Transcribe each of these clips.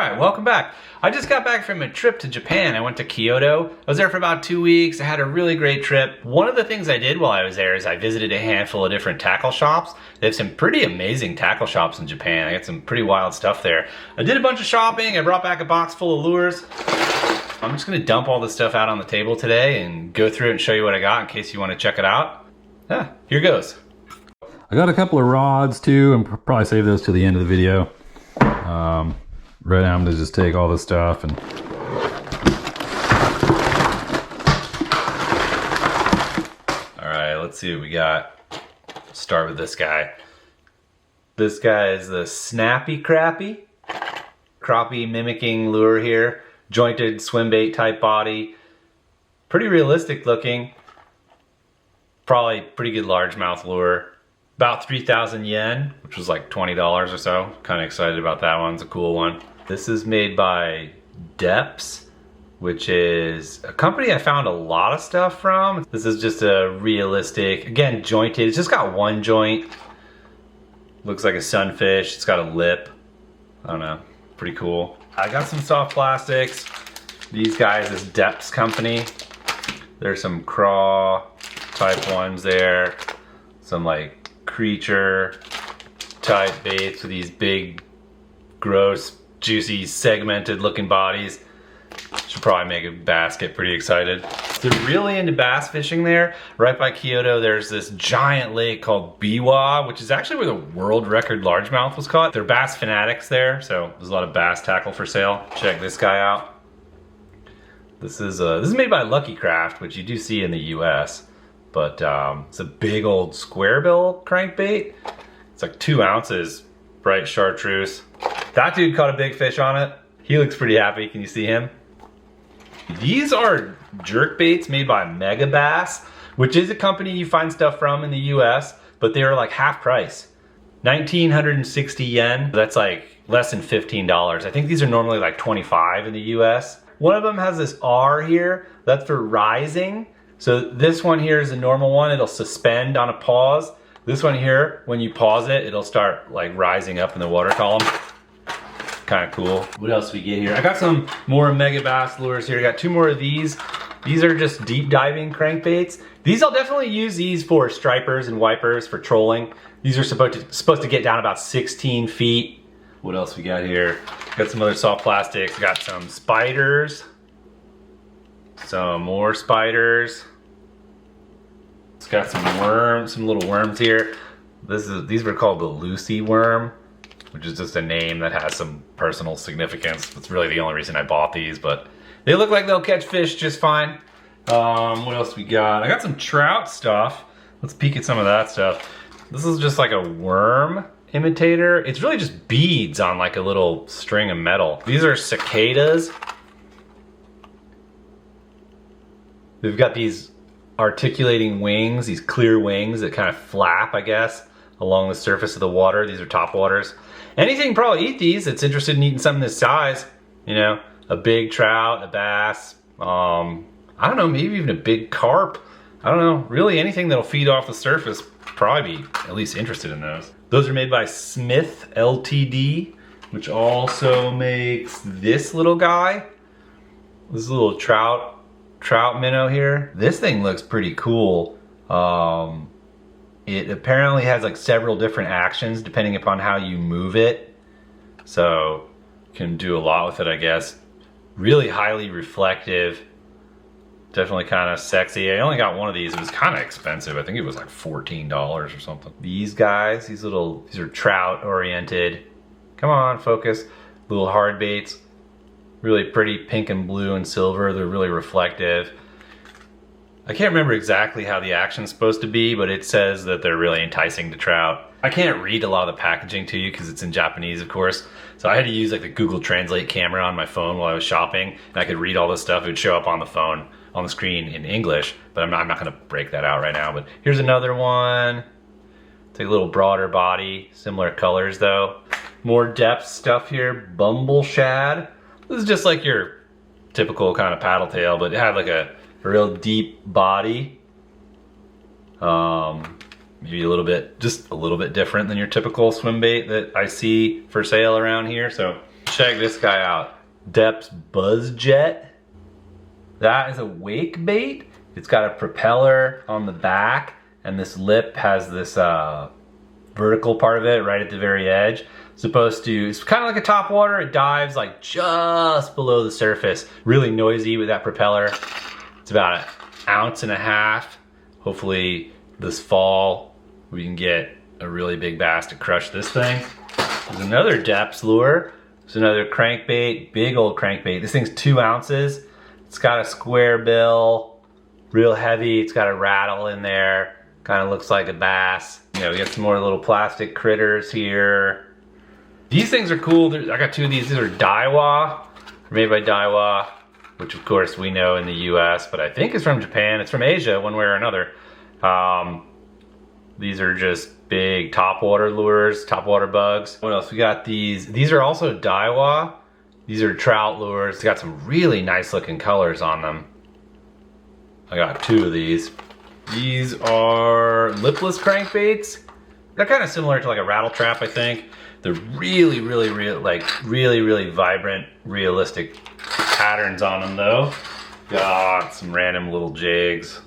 Alright, welcome back. I just got back from a trip to Japan. I went to Kyoto. I was there for about 2 weeks. I had a really great trip. One of the things I did while I was there is I visited a handful of different tackle shops. They have some pretty amazing tackle shops in Japan. I got some pretty wild stuff there. I did a bunch of shopping. I brought back a box full of lures. I'm just gonna dump all this stuff out on the table today and go through it and show you what I got in case you want to check it out. Yeah, here goes. I got a couple of rods too, and probably save those to the end of the video. Right now I'm gonna just take all this stuff and Alright, let's see what we got. Start with this guy. This guy is the Snappy Crappie. Crappie mimicking lure here. Jointed swim bait type body. Pretty realistic looking. Probably pretty good largemouth lure. About 3,000 yen, which was like $20 or so. Kind of excited about that one. It's a cool one. This is made by Depps, which is a company I found a lot of stuff from. This is just a realistic, again, jointed. It's just got one joint. Looks like a sunfish. It's got a lip. I don't know. Pretty cool. I got some soft plastics. These guys, this Depps company. There's some craw type ones there. Some like creature type baits with these big, gross, juicy, segmented looking bodies. Should probably make a basket. Pretty excited. They're really into bass fishing there. Right by Kyoto, there's this giant lake called Biwa, which is actually where the world record largemouth was caught. They're bass fanatics there, so there's a lot of bass tackle for sale. Check this guy out. This is made by Lucky Craft, which you do see in the US. But it's a big old square bill crankbait. It's like 2 ounces, bright chartreuse. That dude caught a big fish on it. He looks pretty happy. Can you see him? These are jerk baits made by Megabass, which is a company you find stuff from in the US, but they are like half price. 1,960 yen. That's like less than $15. I think these are normally like 25 in the US. One of them has this R here. That's for rising. So this one here is a normal one. It'll suspend on a pause. This one here, when you pause it, it'll start like rising up in the water column. Kind of cool. What else do we get here? I got some more Megabass lures here. I got 2 more of these. These are just deep diving crankbaits. I'll definitely use these for stripers and wipers for trolling. These are supposed to get down about 16 feet. What else we got here? Got some other soft plastics. Got some spiders. Some more spiders. It's got some worms, some little worms here. These were called the Lucy worm, which is just a name that has some personal significance. That's really the only reason I bought these, but they look like they'll catch fish just fine. What else we got? I got some trout stuff. Let's peek at some of that stuff. This is just like a worm imitator. It's really just beads on like a little string of metal. These are cicadas. They've got these articulating wings, these clear wings that kind of flap, I guess, along the surface of the water. These are topwaters. Anything can probably eat these that's interested in eating something this size. You know, a big trout, a bass, I don't know, maybe even a big carp. I don't know, really anything that'll feed off the surface, probably be at least interested in those. Those are made by Smith Ltd, which also makes this little guy. This little trout minnow here. This thing looks pretty cool. It apparently has like several different actions depending upon how you move it. So you can do a lot with it, I guess. Really highly reflective. Definitely kind of sexy. I only got one of these. It was kind of expensive. I think it was like $14 or something. These guys, these are trout oriented. Come on, focus. Little hard baits. Really pretty pink and blue and silver. They're really reflective. I can't remember exactly how the action's supposed to be, but it says that they're really enticing to trout. I can't read a lot of the packaging to you because it's in Japanese, of course. So I had to use like the Google Translate camera on my phone while I was shopping, and I could read all this stuff. It would show up on the phone, on the screen in English, but I'm not gonna break that out right now. But here's another one. It's like a little broader body, similar colors though. More depth stuff here, Bumble Shad. This is just like your typical kind of paddle tail, but it had like a real deep body. Maybe just a little bit different than your typical swim bait that I see for sale around here. So Check this guy out. Depths Buzz Jet. That is a wake bait. It's got a propeller on the back, and this lip has this vertical part of it right at the very edge. It's kind of like a topwater. It dives like just below the surface. Really noisy with that propeller. It's about 1.5 ounces. Hopefully this fall we can get a really big bass to crush this thing. There's another depths lure. There's another crankbait, big old crankbait. This thing's 2 ounces. It's got a square bill, real heavy. It's got a rattle in there. Kind of looks like a bass. You know, we got some more little plastic critters here. These things are cool. I got 2 of these. These are Daiwa. They're made by Daiwa, which of course we know in the US, but I think it's from Japan. It's from Asia, one way or another. These are just big topwater lures, topwater bugs. What else? We got these. These are also Daiwa. These are trout lures. It's got some really nice looking colors on them. I got 2 of these. These are lipless crankbaits. They're kind of similar to like a rattle trap, I think. They're really vibrant, realistic patterns on them though. Got some random little jigs.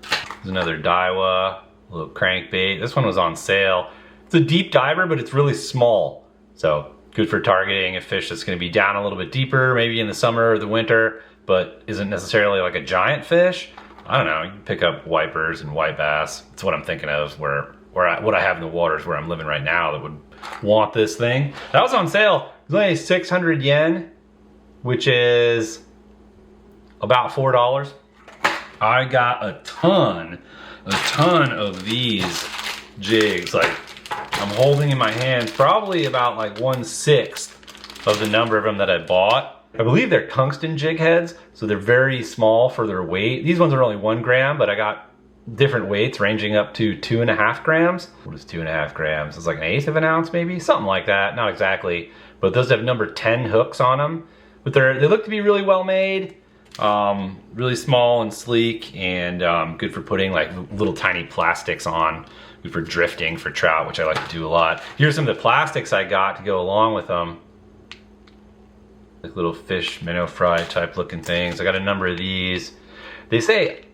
There's another Daiwa, little crankbait. This one was on sale. It's a deep diver, but it's really small. So good for targeting a fish that's gonna be down a little bit deeper, maybe in the summer or the winter, but isn't necessarily like a giant fish. I don't know, you can pick up wipers and white bass. That's what I'm thinking of what I have in the waters where I'm living right now that would want this thing. That was on sale. It was only 600 yen, which is about $4. I got a ton of these jigs. Like, I'm holding in my hand probably about like 1/6 of the number of them that I bought. I believe they're tungsten jig heads, so they're very small for their weight. These ones are only 1 gram, but I got different weights ranging up to 2.5 grams. What is 2.5 grams? It's like 1/8 of an ounce maybe? Something like that, not exactly. But those have number 10 hooks on them. But they look to be really well made. Really small and sleek, and good for putting like little tiny plastics on. Good for drifting for trout, which I like to do a lot. Here's some of the plastics I got to go along with them. Like little fish minnow fry type looking things. I got a number of these. They say,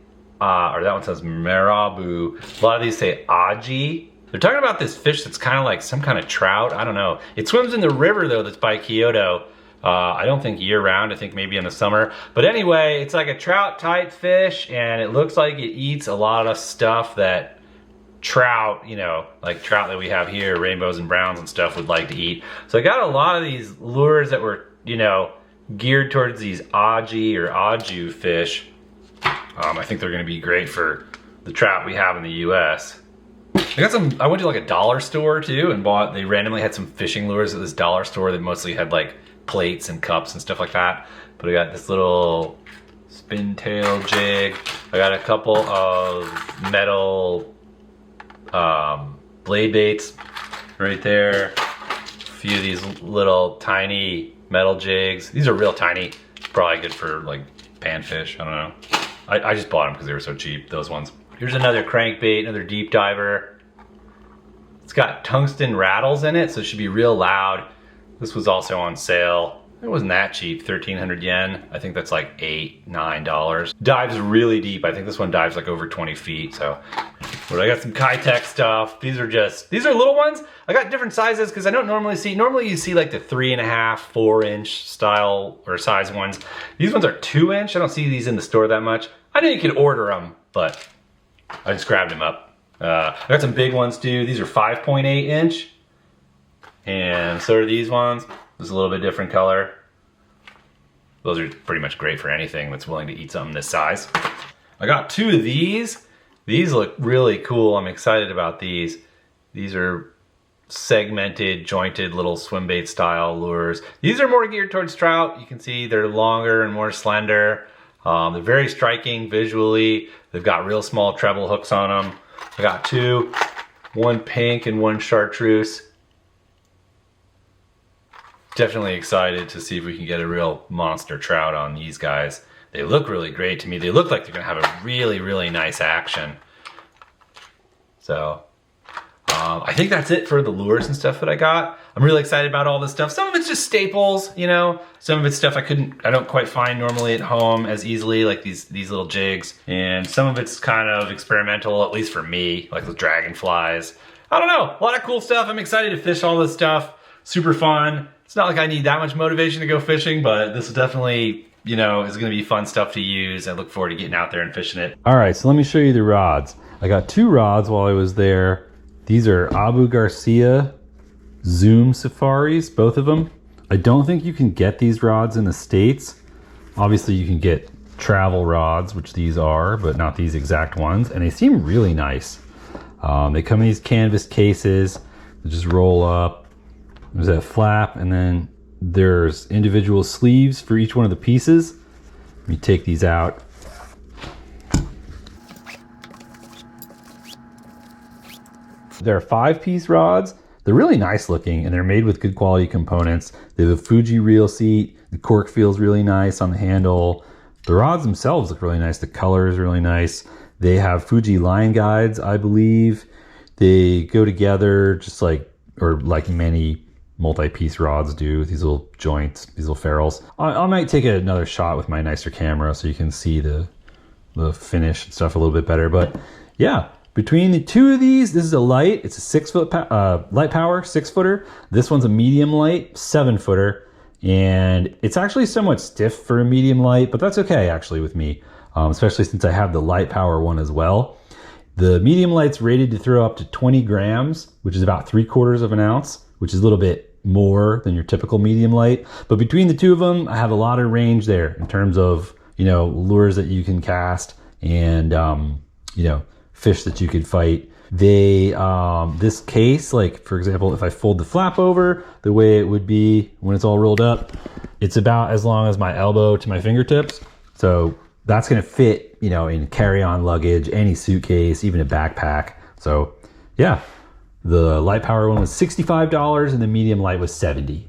or that one says Marabu. A lot of these say Aji. They're talking about this fish that's kind of like some kind of trout. I don't know. It swims in the river though that's by Kyoto. I don't think year round, I think maybe in the summer. But anyway, it's like a trout type fish, and it looks like it eats a lot of stuff that trout, you know, like trout that we have here, rainbows and browns and stuff, would like to eat. So I got a lot of these lures that were, you know, geared towards these Aji or Aju fish. I think they're gonna be great for the trout we have in the US. I went to like a dollar store too and they randomly had some fishing lures at this dollar store that mostly had like plates and cups and stuff like that. But I got this little spin tail jig. I got a couple of metal blade baits right there. A few of these little tiny metal jigs. These are real tiny. Probably good for like panfish, I don't know. I just bought them because they were so cheap, those ones. Here's another crankbait, another deep diver. It's got tungsten rattles in it, so it should be real loud. This was also on sale. It wasn't that cheap, 1,300 yen. I think that's like $8, $9. Dives really deep. I think this one dives like over 20 feet, so. But I got some Kitech stuff. These are little ones. I got different sizes because I don't normally you see like the 3.5, 4-inch style or size ones. These ones are 2-inch. I don't see these in the store that much. I know you could order them, but I just grabbed them up. I got some big ones too. These are 5.8 inch. And so are these ones. There's a little bit different color. Those are pretty much great for anything that's willing to eat something this size. I got 2 of these. These look really cool. I'm excited about these. These are segmented, jointed little swim bait style lures. These are more geared towards trout. You can see they're longer and more slender. They're very striking visually. They've got real small treble hooks on them. I got 2, one pink and one chartreuse. Definitely excited to see if we can get a real monster trout on these guys. They look really great to me. They look like they're gonna have a really, really nice action. So, I think that's it for the lures and stuff that I got. I'm really excited about all this stuff. Some of it's just staples, you know. Some of it's stuff I don't quite find normally at home as easily, like these little jigs. And some of it's kind of experimental, at least for me, like with dragonflies. I don't know, a lot of cool stuff. I'm excited to fish all this stuff. Super fun. It's not like I need that much motivation to go fishing, but this is definitely, you know, is gonna be fun stuff to use. I look forward to getting out there and fishing it. All right, so let me show you the rods. I got 2 rods while I was there. These are Abu Garcia Zoom Safaris, both of them. I don't think you can get these rods in the States. Obviously you can get travel rods, which these are, but not these exact ones. And they seem really nice. They come in these canvas cases. They just roll up. There's that flap, and then there's individual sleeves for each one of the pieces. Let me take these out. They're 5-piece rods. They're really nice looking, and they're made with good quality components. They have a Fuji reel seat. The cork feels really nice on the handle. The rods themselves look really nice. The color is really nice. They have Fuji line guides, I believe. They go together just like many multi-piece rods do. These little joints, these little ferrules. I might take another shot with my nicer camera so you can see the finish and stuff a little bit better. But yeah, between the 2 of these, this is a light. It's a 6-foot light power 6-footer. This one's a medium light 7-footer, and it's actually somewhat stiff for a medium light, but that's okay actually with me, especially since I have the light power one as well. The medium light's rated to throw up to 20 grams, which is about 3/4 of an ounce, which is a little bit more than your typical medium light. But between the 2 of them, I have a lot of range there in terms of, you know, lures that you can cast and, you know, fish that you could fight. They, this case, like for example, if I fold the flap over the way it would be when it's all rolled up, it's about as long as my elbow to my fingertips. So that's gonna fit, you know, in carry-on luggage, any suitcase, even a backpack. So yeah, the light power one was $65 and the medium light was $70.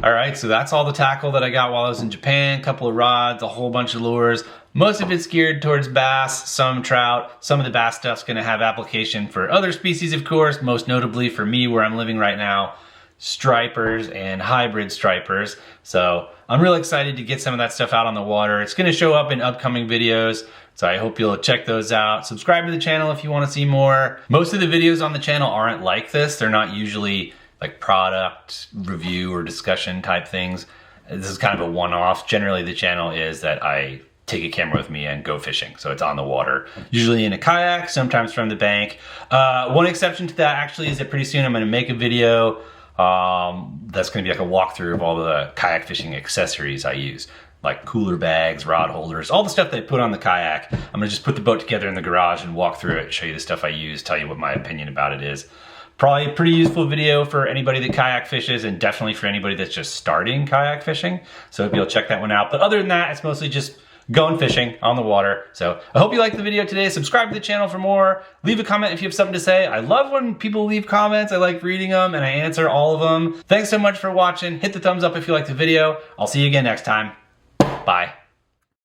All right, so that's all the tackle that I got while I was in Japan. A couple of rods, a whole bunch of lures. Most of it's geared towards bass, some trout. Some of the bass stuff's gonna have application for other species, of course, most notably for me where I'm living right now, stripers and hybrid stripers. So I'm really excited to get some of that stuff out on the water. It's gonna show up in upcoming videos, so I hope you'll check those out. Subscribe to the channel if you wanna see more. Most of the videos on the channel aren't like this. They're not usually like product review or discussion type things. This is kind of a one-off. Generally the channel is that I take a camera with me and go fishing. So it's on the water, usually in a kayak, sometimes from the bank. One exception to that actually is that pretty soon I'm gonna make a video that's gonna be like a walkthrough of all the kayak fishing accessories I use, like cooler bags, rod holders, all the stuff that I put on the kayak. I'm gonna just put the boat together in the garage and walk through it, show you the stuff I use, tell you what my opinion about it is. Probably a pretty useful video for anybody that kayak fishes, and definitely for anybody that's just starting kayak fishing. So if you'll check that one out. But other than that, it's mostly just going fishing on the water. So I hope you liked the video today. Subscribe to the channel for more. Leave a comment if you have something to say. I love when people leave comments. I like reading them and I answer all of them. Thanks so much for watching. Hit the thumbs up if you liked the video. I'll see you again next time. Bye.